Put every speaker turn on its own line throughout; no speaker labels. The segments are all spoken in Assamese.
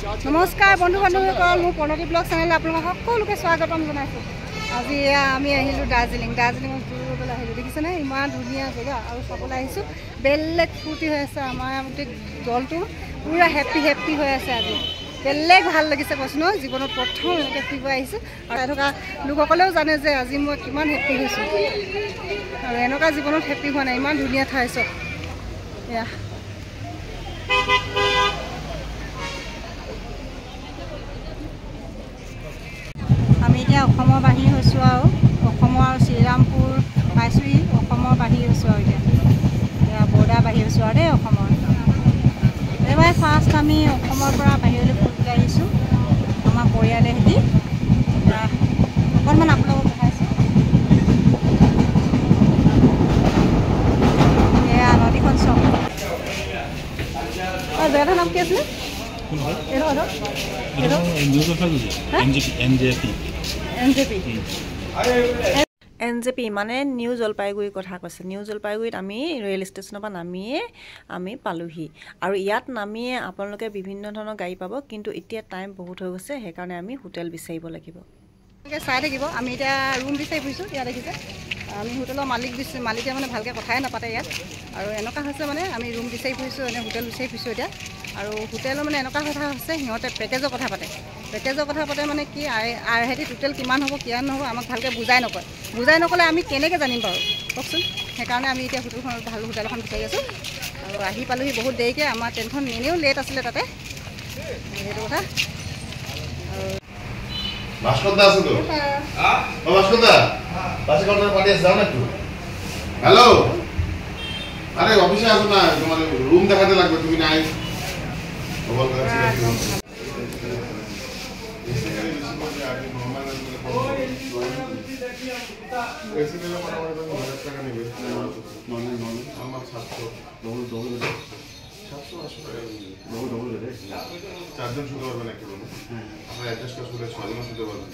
নমস্কাৰ বন্ধু বান্ধৱীসকল, মোৰ প্ৰণতি ব্লগ চেনেল আপোনালোকক সকলোকে স্বাগতম জনাইছোঁ। আজি আমি আহিলোঁ দাৰ্জিলিঙত ফুৰিবলৈ আহিলোঁ। দেখিছেনে ইমান ধুনীয়া জেগা আৰু চাবলৈ আহিছোঁ। বেলেগ ফূৰ্তি হৈ আছে, আমাৰ গোটেই দলটো পূৰা হেপ্পী হৈ আছে। আজি বেলেগ ভাল লাগিছে কৈছোঁ ন, জীৱনত প্ৰথম এনেকৈ ফুৰিব আহিছোঁ। আৰু থকা লোকসকলেও জানে যে আজি মই কিমান হেপ্পী হৈছোঁ, আৰু এনেকুৱা জীৱনত হেপ্পী হোৱা নাই। ইমান ধুনীয়া ঠাই চব এয়া। আমি এতিয়া অসমৰ বাহিৰ হৈছোঁ আৰু অসমৰ শ্ৰীৰামপুৰ পাইছোঁহি। অসমৰ বাহিৰ হৈছোঁ আৰু এতিয়া বৰ্ডাৰ বাহিৰ হৈছোঁ আৰু দেই অসমৰ। এইবাৰ ফাৰ্ষ্ট আমি অসমৰ পৰা বাহিৰলৈ ফুৰিবলৈ আহিছোঁ আমাৰ পৰিয়ালে সৈতে। অকণমান আপোনালোকক দেখাইছোঁ। এয়া নদীখন চব। জেগাটোৰ নাম কি আছিলে? NJP মানে নিউ জলপাইগুৰিৰ কথা কৈছে। নিউ জলপাইগুৰিত আমি ৰেল ষ্টেচনৰ পৰা নামিয়ে আমি পালোহি, আৰু ইয়াত নামিয়ে আপোনালোকে বিভিন্ন ধৰণৰ গাড়ী পাব। কিন্তু এতিয়া টাইম বহুত হৈ গৈছে, সেইকাৰণে আমি হোটেল বিচাৰিব লাগিব। চাই থাকিব, আমি এতিয়া ৰুম বিচাৰি ফুৰিছোঁ। ইয়াত দেখিছে আমি হোটেলৰ মালিকে মানে ভালকৈ কথাই নাপাতে ইয়াত, আৰু এনেকুৱা হৈছে মানে আমি ৰুম বিচাৰি ফুৰিছোঁ, এনে হোটেল বিচাৰি ফুৰিছোঁ এতিয়া। আৰু হোটেলৰ মানে এনেকুৱা কথা হৈছে, সিহঁতে পেকেজৰ কথা পাতে মানে কি সিহঁতি টোটেল কিমান হ'ব কিমান নহ'ব আমাক ভালকৈ বুজাই নক'লে আমি কেনেকৈ জানিম বাৰু কওকচোন। সেইকাৰণে আমি এতিয়া ভাল হোটেল এখন বিচাৰি আছোঁ, আৰু আহি পালোহি বহুত দেৰিকৈ। আমাৰ ট্ৰেইনখন এনেও লেট আছিলে তাতে, সেইটো কথা।
হ্যালো, আরে অফিসে আসো না, তোমার রুম দেখাতে লাগবে, তুমি নাই। চারজন শুতে পারবেন একটা রুমে, আপনার অ্যাডজাস্ট করে 6 জন শুতে পারবেন।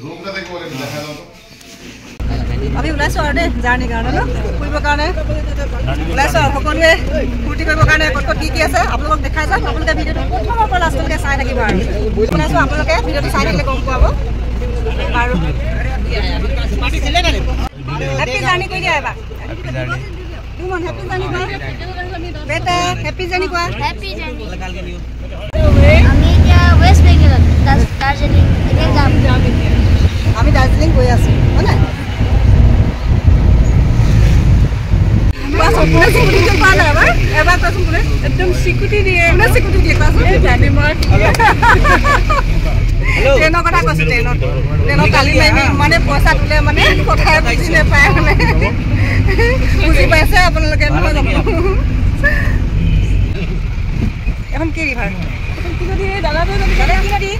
রুমটা দেখবো দেখা দাও তো।
আমি ওলাইছোঁ আৰু দেই জাৰ্ণিৰ কাৰণে ন, ফুৰিবৰ কাৰণে ওলাইছোঁ আৰু সকলোৱে ফূৰ্তি কৰিবৰ কাৰণে। ক'ত কি আছে আপোনালোকক দেখাই যাম। আপোনালোকে ভিডিঅ'টো প্ৰথমৰ পৰা লাষ্টলৈকে চাই থাকিব আৰু ওলাইছোঁ। আপোনালোকে ভিডিঅ'টো চাই থাকিলে গম পাব। আৰু হেপ্পী জাৰ্ণি কৰি দিয়া এবাৰ। হেপ্পী জাৰ্ণি কোৱা বেটা, হেপ্পী জাৰ্ণি কোৱা।
আমি এতিয়া ৱেষ্ট বেংগলত দাৰ্জিলিং যাম।
আমি দাৰ্জিলিং গৈ আছোঁ হয় নাই? একদম স্বীকৃতি দিয়ে কোৱাচোন। ট্ৰেইনৰ কথা কৈছোঁ। ট্ৰেইনত কালি মাৰি ইমানে পইচা তোলে মানে কথাই বুজি নাপায়, মানে বুজি পাইছে আপোনালোকে নহয় জানো? এখন কি ৰিভাৰ দাদাটো দাদা কি নদী?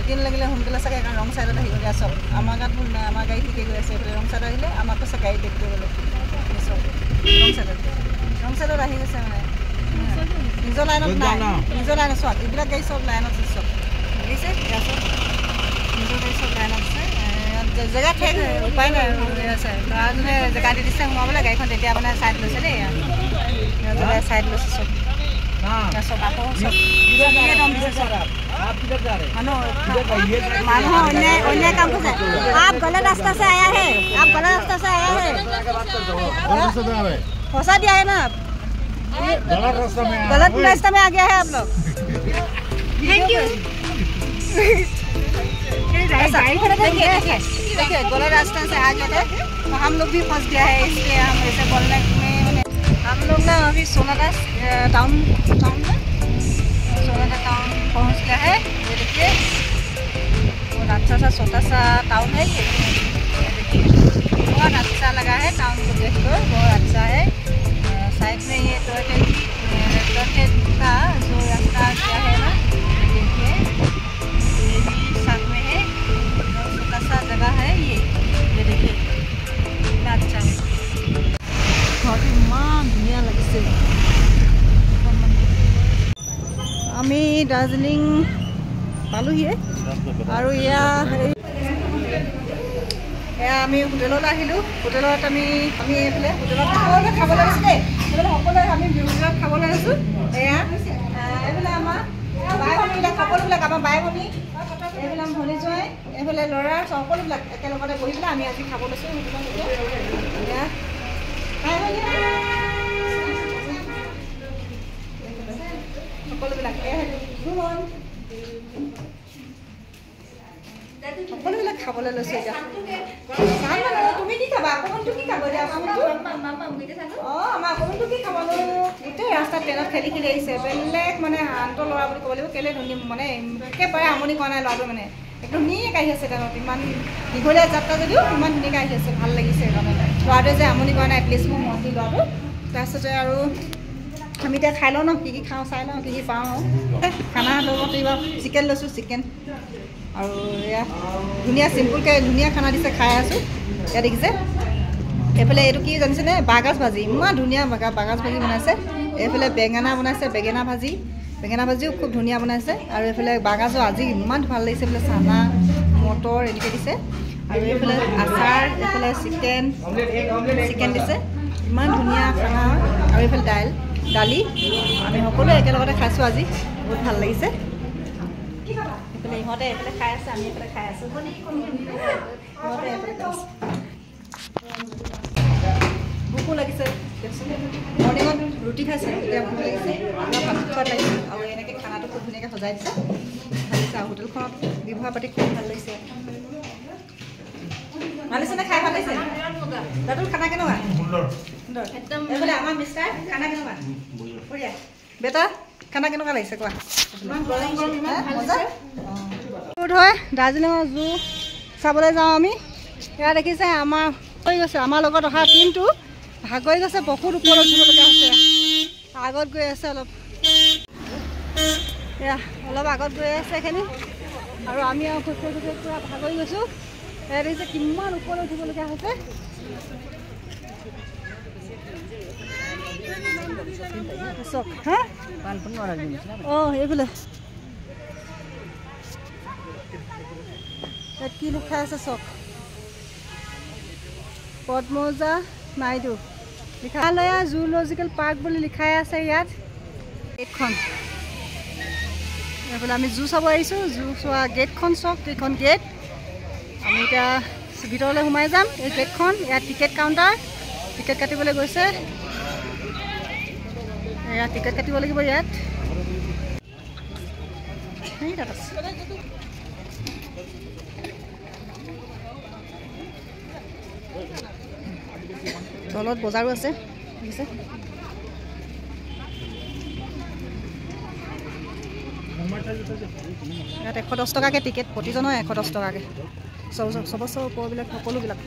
দিন লাগিলে সোনকালে চাগে কাৰণ ৰং চাইডত আহিবগৈ চব আমাৰ গাত ভুল নাই আমাৰ গাড়ী ঠিকে গৈ আছে এইফালে ৰং চাইডত আহিলে আমাক কৈছে গাড়ী বেক কৰিবলৈ চব ৰং চাইডত আহি গৈছে মানে নিজৰ লাইনত নাই নিজৰ লাইনত চোৱা এইবিলাক গাড়ী চব লাইনত আছে চব বুজিছে এয়া চব নিজৰ গাড়ী চব লাইনত আছে জেগা ঠেক উপায় নাই আছে ল'ৰাজনে জেগা দি দিছে সোমাবলৈ গাড়ীখন তেতিয়া মানে চাইড লৈছে দেই চাইড লৈছে চব सब आपको सब ये दम दिसे सब मानो अन्य काम कर आप गलत रास्ता से आया है आप गलत रास्ता से आया है फंसा दिया है ना गलत रास्ता में आ गया है आप लोग थैंक यू देखिए गलत रास्ता से आ गए थे तो हम लोग भी फंस गया है इसलिए हम ऐसे बोलने में हम लोग ना अभी सोनादा टाउन पहुँच गया है ये देखिए बहुत अच्छा सा छोटा सा टाउन है ये देखिए बहुत अच्छा लगा है टाउन को देखकर बहुत अच्छा है साइड में ये टोटे का जो रास्ता क्या है ना देखिए ये भी साथ में है छोटा सा जगह है ये देखिए कितना अच्छा है ইমান ধুনীয়া লাগিছে আমি দাৰ্জিলিং পালোহিয়ে আৰু এয়া আমি হোটেলত আহিলোঁ হোটেলত আমি এইফালে হোটেলত সকলোৱে খাবলৈ আহিছোঁ দেই এইফালে সকলোৱে আমি হোটেলত খাবলৈ আহিছোঁ এয়া এইফালে আমাৰ বাই ভনীবিলাক সকলোবিলাক আমাৰ বাই ভনী এইফালে ভনী জোঁৱাই এইফালে ল'ৰা সকলোবিলাক একেলগতে বহি পেলাই আমি আজি খাব লৈছোঁ হোটেলত এয়া সকলোবিলাক খাবলৈ লৈছোঁ এতিয়া তুমি কি খাবা অকণমানটো কি খাব এতিয়া অঁ আমাৰ অকণমানটো কি খাব গোটেই ৰাস্তাত ট্ৰেইনত খেলি খেলি আহিছে বেলেগ মানে আনটো ল'ৰা বুলি ক'ব লাগিব কেলৈ ধুনীয়া মানে একেবাৰে আমনি কৰা নাই ল'ৰাটো মানে একদম ধুনীয়াকৈ আহি আছে ট্ৰেইনত ইমান দীঘলীয়া যাত্ৰা যদিও ইমান ধুনীয়াকৈ আহি আছে ভাল লাগিছে তাৰমানে ল'ৰাটোৱে যে আমনি কৰা নাই প্লেচ মোৰ মন্দিৰ ল'ৰাটো তাৰপিছতে আৰু আমি এতিয়া খাই লওঁ ন কি কি খাওঁ চাই লওঁ কি কি পাওঁ খানা লগত এইবাৰ চিকেন লৈছোঁ চিকেন আৰু এয়া ধুনীয়া চিম্পুলকৈ ধুনীয়া খানা দিছে খাই আছোঁ এয়া দেখিছে এইফালে এইটো কি জানিছেনে বাঁহগাজ ভাজি ইমান ধুনীয়া বাঁহগাজ ভাজি বনাইছে এইফালে বেঙেনা বনাইছে বেঙেনা ভাজিও খুব ধুনীয়া বনাইছে আৰু এইফালে বাঁহগাজৰ আজি ইমান ভাল লাগিছে এইফালে চানা মটৰ এনেকৈ দিছে আৰু এইফালে আচাৰ এইফালে চিকেন দিছে ইমান ধুনীয়া খানা আৰু এইফালে দালি আমি সকলোৱে একেলগতে খাইছোঁ আজি বহুত ভাল লাগিছে এইফালে ইহঁতে এইফালে খাই আছে আমি এইফালে খাই আছোঁ ইহঁতে এইফালে খাই আছোঁ ভোকো লাগিছে মৰ্ণিঙত ৰুটি খাইছোঁ এতিয়া ভোক লাগিছে ভাত খোৱাত লাগিছে আৰু এনেকৈ খানাটো খুব ধুনীয়াকৈ সজাই দিছে ভাল লাগিছে আৰু হোটেলখনত ব্যৱহাৰ পাতি খুব ভাল লাগিছে ভাল লাগিছে নে খাই ভাল লাগিছে দাদুৰ খানা কেনেকুৱা এইফালে আমাৰ মিষ্টাৰ খানা কেনেকুৱা বঢ়িয়া বেটা খানা কেনেকুৱা লাগিছে কোৱা হয় দাৰ্জিলিঙৰ জু চাবলৈ যাওঁ আমি এয়া দেখিছে আমাৰ হৈ গৈছে আমাৰ লগত অহা টিমটো ভাগৰি গৈছে বহুত ওপৰত উঠিবলগীয়া হৈছে আগত গৈ আছে অলপ আগত গৈ আছে এইখিনি আৰু আমি আৰু খোজকাঢ়ি পূৰা ভাগৰি গৈছোঁ এয়া দেখিছে কিমান ওপৰত উঠিবলগীয়া হৈছে অঁ এইফালে ইয়াত কি লিখা আছে চক পদ্মজা নাইডু লিখালয়া জুলজিকেল পাৰ্ক বুলি লিখাই আছে ইয়াত গেটখন এইফালে আমি জু চাব আহিছোঁ জু চোৱা গেটখন চাওক এইখন গেট আমি এতিয়া ভিতৰলৈ সোমাই যাম এই গেটখন ইয়াত টিকেট কাউণ্টাৰ টিকেট কাটিবলৈ গৈছে ইয়াত টিকেট কাটিব লাগিব ইয়াত তলত বজাৰো আছে দেখিছে ইয়াত 110 টকাকৈ টিকেট প্ৰতিজনৰ 110 টকাকৈ চবছৰ ওপৰবিলাক সকলোবিলাক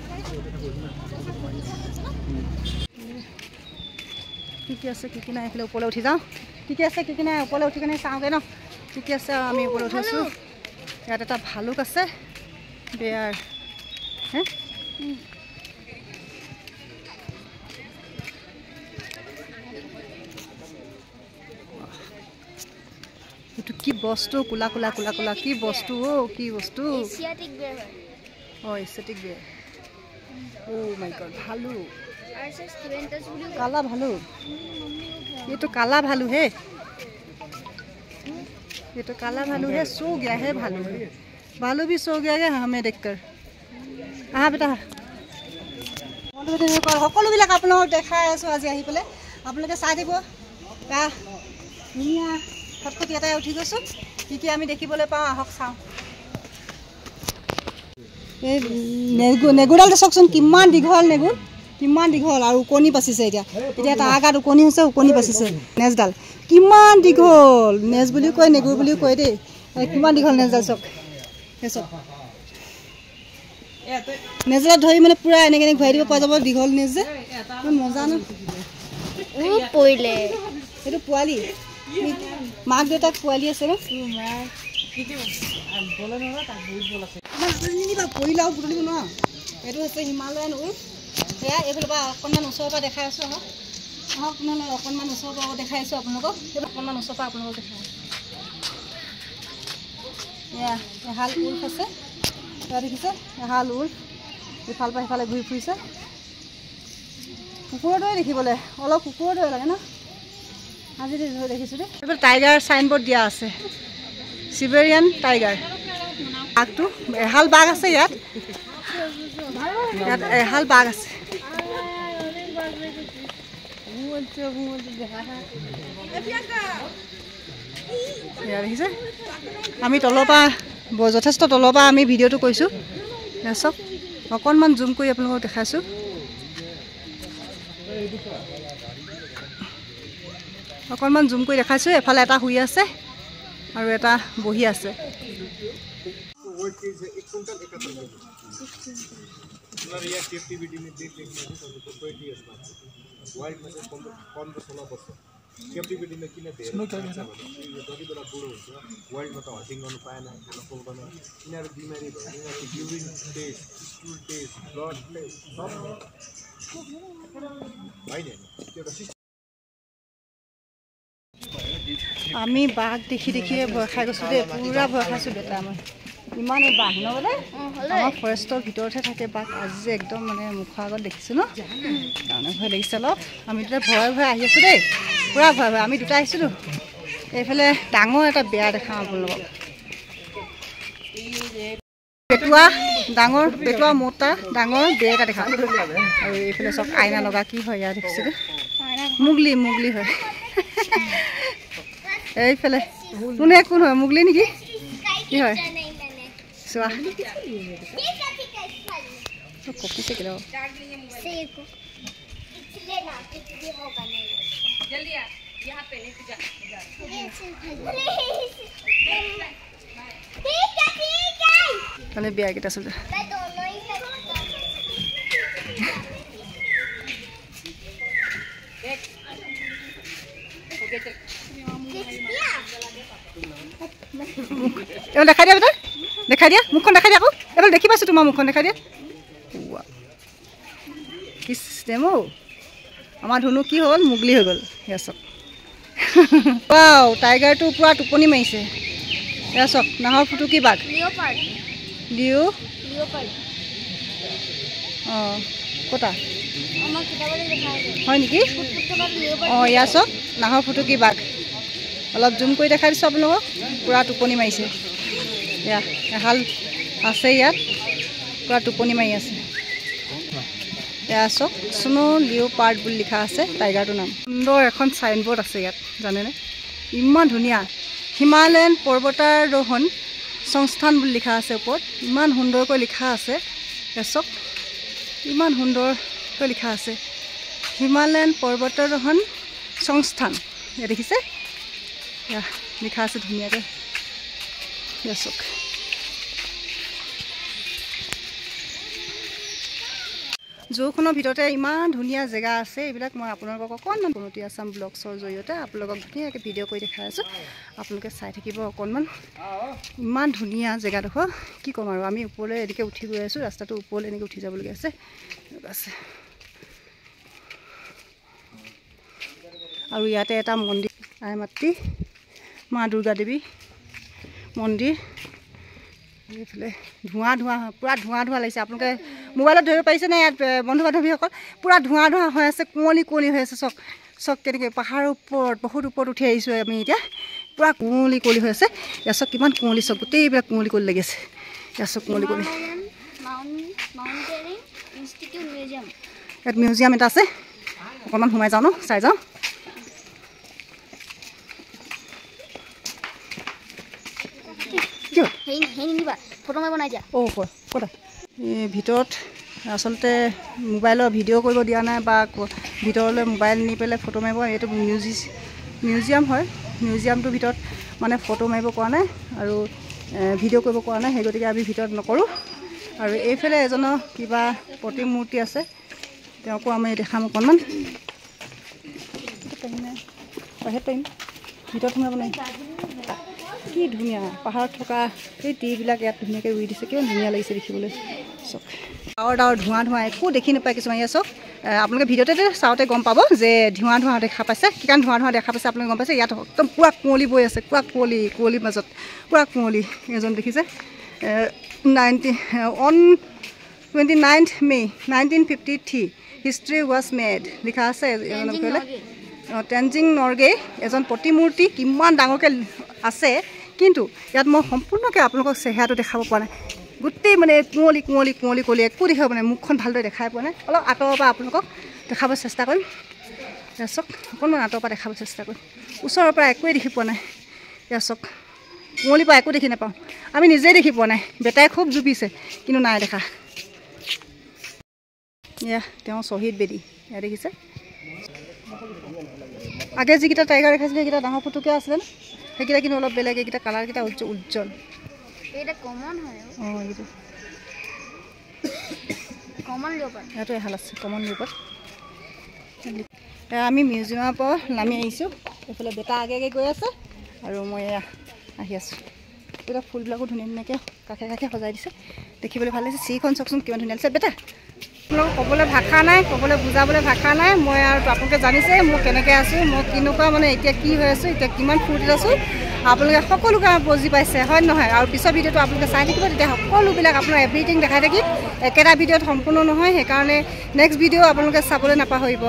কি কি আছে কি কি নাই এইফালে ওপৰলৈ উঠি যাওঁ কি কি আছে কি কি নাই ওপৰলৈ উঠি কিনে চাওঁগৈ ন কি কি আছে আমি ওপৰলৈ উঠিছোঁ ইয়াত এটা ভালুক আছে বেয়াৰ হে এইটো কি বস্তু কুলা কুলা কুলা কুলা কি বস্তু কি বস্তু
Asiatic bear.
Asiatic bear oh my God ভালু
Ours is Juventus blue.
काला भालू ये तो काला भालू है ये तो काला भालू है सो गया है भालू भी सो गया है हमें देखकर हाँ बेटा সকলোবিলাক আপোনালোকক দেখাই আছোঁ আজি আহি পেলাই আপোনালোকে চাই দিব ধুনীয়া ফটকটি এটাই উঠি গৈছোঁ কি আমি দেখিবলৈ পাওঁ আহক চাওঁ এই নেগুৰডাল চাওকচোন কিমান দীঘল নেগুৰ কিমান দীঘল আৰু ওকণি পাচিছে এতিয়া তাৰ আগাত ওকণি হৈছে ওকণি পাচিছে নেজডাল কিমান দীঘল নেজ বুলিও কয় নেগুৰ বুলিও কয় দেই কিমান দীঘল নেজডাল চাওক চাওক নেজডাল ধৰি মানে পুৰা এনেকৈ ঘূৰাই দিব পৰা যাব দীঘল নেজ যে মজা ন
পৰিলে
এইটো পোৱালি মাক দেউতাক পোৱালি আছে ন পৰিলাও বুটলিব নোৱাৰো এইটো হৈছে হিমালয়ান উল্ফ সেয়া এইফালৰ পৰা অকণমান ওচৰৰ পৰা দেখাই আছোঁ আহক নহ'লে অকণমান ওচৰৰ পৰা দেখাই আছোঁ আপোনালোকক অকণমান ওচৰৰ পৰা আপোনালোকক দেখাই আছোঁ এয়া এহাল উল্ফ আছে এয়া দেখিছে এহাল উল্ফ ইফালৰ পৰা সিফালে ঘূৰি ফুৰিছে কুকুৰৰ দৰে দেখিবলৈ অলপ কুকুৰৰ দৰে লাগে ন আজি দেখিছোঁ দেই এইফালে টাইগাৰ চাইনবোৰ্ড দিয়া আছে চিবেৰিয়ান টাইগাৰ বাঘটো এহাল বাঘ আছে ইয়াত এহাল বাঘ আছে দেখিছে আমি তলৰ পৰা যথেষ্ট তলৰ পৰা আমি ভিডিঅ'টো কৰিছোঁ চাওক অকণমান জুম কৰি আপোনালোকক দেখাইছোঁ অকণমান জুম কৰি দেখাইছোঁ এফালে এটা শুই আছে আৰু এটা বহি আছে
क्याप्टिभिटी में किन धेरै जति बेला बुढो हुन्छ वर्ल्डमा त हटिङ गर्नु पाएन खान पाउँदैन यिनीहरू बिमारी भयो यिनीहरूको urine test stool test blood test सब होइन एउटा
আমি বাঘ দেখি দেখিয়ে ভয় খাই গৈছোঁ দেই পুৰা ভয় খাইছোঁ দেউতা আমাৰ ইমানেই বাঘ ন বোলে আমাৰ ফৰেষ্টৰ ভিতৰতহে থাকে বাঘ আজি যে একদম মানে মুখৰ আগত দেখিছোঁ ন কাৰণে ভয় লাগিছে অলপ আমি দুটা ভয়ে ভয়ে আহি আছোঁ দেই পুৰা ভয় ভয় আমি দুটা আহিছিলোঁ এইফালে ডাঙৰ এটা বেয়া দেখাওঁ আপোনালোকক পেটুৱা ডাঙৰ পেটুৱা মোটা ডাঙৰ বেয়া এটা দেখাওঁ আৰু এইফালে চব আইনা লগা কি হয় ইয়াত দেখিছিলোঁ মুগলি মুগলি হয় এইফালে কোনে কোন হয় মুগলি নেকি কি হয় চোৱা কপিছে কেলে তাহলে বেয়া কেইটা চলে এবার দেখাই দিয়া বেটা দেখাই দিয়া মুখখন দেখাই দিয়া আকৌ এবার দেখি পাইছোঁ তোমাৰ মুখখন দেখাই দিয়া কি চিষ্টেম আমাৰ ধুনু কি হ'ল মুগলি হৈ গ'ল এয়া চাওক ৱাও টাইগাৰটো পুৰা টোপনি মাৰিছে এয়া চাওক নাহৰ ফুটুকি বাঘ লিঅ' অঁ কটা হয় নেকি অঁ এয়া চাওক নাহৰ ফুটুকি বাঘ অলপ জুম কৰি দেখাই দিছোঁ আপোনালোকক পুৰা টোপনি মাৰিছে এয়া এহাল আছে ইয়াত পুৰা টোপনি মাৰি আছে এয়া চাওক স্নো লিঅ'পাৰ্ড বুলি লিখা আছে টাইগাৰটোৰ নাম সুন্দৰ এখন চাইনবোৰ্ড আছে ইয়াত জানেনে ইমান ধুনীয়া হিমালয়ান পৰ্বতাৰোহণ সংস্থান বুলি লিখা আছে ওপৰত ইমান সুন্দৰকৈ লিখা আছে এয়া চাওক ইমান সুন্দৰকৈ লিখা আছে হিমালয়ান পৰ্বতাৰোহণ সংস্থান এয়া দেখিছে এয়া লিখা আছে ধুনীয়াকৈ এয়া চাওক
জুখনৰ ভিতৰতে ইমান ধুনীয়া জেগা আছে এইবিলাক মই আপোনালোকক অকণমান বনতি আছাম ব্লগছৰ জৰিয়তে আপোনালোকক ধুনীয়াকৈ ভিডিঅ' কৰি দেখাই আছোঁ আপোনালোকে চাই থাকিব অকণমান ইমান ধুনীয়া জেগাডোখৰ কি ক'ম আৰু আমি ওপৰলৈ এনেকৈ উঠি গৈ আছোঁ ৰাস্তাটো ওপৰলৈ এনেকৈ উঠি যাবলগীয়া আছে আৰু ইয়াতে এটা মন্দিৰ আই মাতৃ মা দুৰ্গা দেৱী মন্দিৰ এইফালে ধোঁৱা পূৰা ধোঁৱা লাগিছে আপোনালোকে মোবাইলত ধৰিব পাৰিছেনে ইয়াত বন্ধু বান্ধৱীসকল পূৰা ধোঁৱা হৈ আছে কুঁৱলী হৈ আছে চক কেনেকৈ পাহাৰৰ ওপৰত বহুত ওপৰত উঠি আহিছোঁ আমি এতিয়া পূৰা কুঁৱলী হৈ আছে ইয়াত চক কিমান কুঁৱলী চক গোটেইবিলাক কুঁৱলী লাগি আছে ইয়াত চক কুঁৱলী ইয়াত মিউজিয়াম এটা আছে অকণমান সোমাই যাওঁ ন চাই যাওঁ ভিতৰত আচলতে মোবাইলৰ ভিডিঅ' কৰিব দিয়া নাই বা ভিতৰলৈ মোবাইল নি পেলাই ফটো মাৰিব এইটো মিউজিয়াম হয় মিউজিয়ামটোৰ ভিতৰত মানে ফটো মাৰিব পৰা নাই আৰু ভিডিঅ' কৰিব পৰা নাই সেই গতিকে আমি ভিতৰত নকৰোঁ আৰু এইফালে এজনৰ কিবা প্ৰতিমূৰ্তি আছে তেওঁকো আমি দেখাম অকণমান বাহিৰত পাৰিম ভিতৰত সোমাব নাই কি ধুনীয়া পাহাৰত থকা সেই টিবিলাক ইয়াত ধুনীয়াকৈ ৰুই দিছে কিমান ধুনীয়া লাগিছে দেখিবলৈ চক ডাৱৰ ধোঁৱা একো দেখি নাপায় কিছুমান ইয়াত চক আপোনালোকে ভিডিঅ'তে চাওঁতে গম পাব যে ধোঁৱা দেখা পাইছে কি কাৰণ ধোঁৱা দেখা পাইছে আপোনালোকে গম পাইছে ইয়াত একদম পূৰা কুঁৱলী বৈ আছে পূৰা কুঁৱলীৰ মাজত পূৰা কুঁৱলী এজন দেখিছে 29 May 1953 হিষ্ট্ৰী ৱাজ মেড লিখা আছে এজনক ক'লে টেনজিং নৰ্গে এজন প্ৰতিমূৰ্তি কিমান ডাঙৰকৈ আছে কিন্তু ইয়াত মই সম্পূৰ্ণকৈ আপোনালোকক চেহেৰাটো দেখাব পৰা নাই গোটেই মানে কুঁৱলী একো দেখাব পৰা নাই মুখখন ভালদৰে দেখাই পোৱা নাই অলপ আঁতৰৰ পৰা আপোনালোকক দেখাব চেষ্টা কৰিম চক অকণমান আঁতৰৰ পৰা দেখাব চেষ্টা কৰিম ওচৰৰ পৰা একোৱেই দেখি পোৱা নাই চক কুঁৱলীৰ পৰা একো দেখি নাপাওঁ আমি নিজেই দেখি পোৱা নাই বেটাই খুব জুপিছে কিন্তু নাই দেখা তেওঁ শ্বহীদ বেদী এয়া দেখিছে আগে যিকেইটা টাইগাৰ দেখাইছিলে সেইকেইটা ডাঙৰ ফুটুকীয়া আছিলে সেইকেইটা কিন্তু অলপ বেলেগ এইকেইটা কালাৰকেইটা উজ্জ্বল ইয়াতো এহাল আছে কমন লিঅ'পাৰ্ড আমি মিউজিয়ামৰ পৰা নামি আহিছোঁ এইফালে বেটা আগে গৈ আছে আৰু মই আহি আছোঁ এতিয়া ফুলবিলাকো ধুনীয়াকৈ কাষে সজাই দিছে দেখিবলৈ ভাল লাগিছে চিখন চাওকচোন কিমান ধুনীয়া লাগিছে বেটা আপোনালোকক ক'বলৈ ভাষা নাই ক'বলৈ বুজাবলৈ ভাষা নাই মই আৰু আপোনালোকে জানিছে মই কেনেকৈ আছোঁ মই কেনেকুৱা মানে এতিয়া কি হৈ আছোঁ এতিয়া কিমান ফূৰ্তিত আছোঁ আপোনালোকে সকলোকে বুজি পাইছে হয় নহয় আৰু পিছৰ ভিডিঅ'টো আপোনালোকে চাই থাকিব তেতিয়া সকলোবিলাক আপোনাৰ এভৰিথিং দেখাই থাকিম একেটা ভিডিঅ'ত সম্পূৰ্ণ নহয় সেইকাৰণে নেক্সট ভিডিঅ' আপোনালোকে চাবলৈ নাপাহৰিব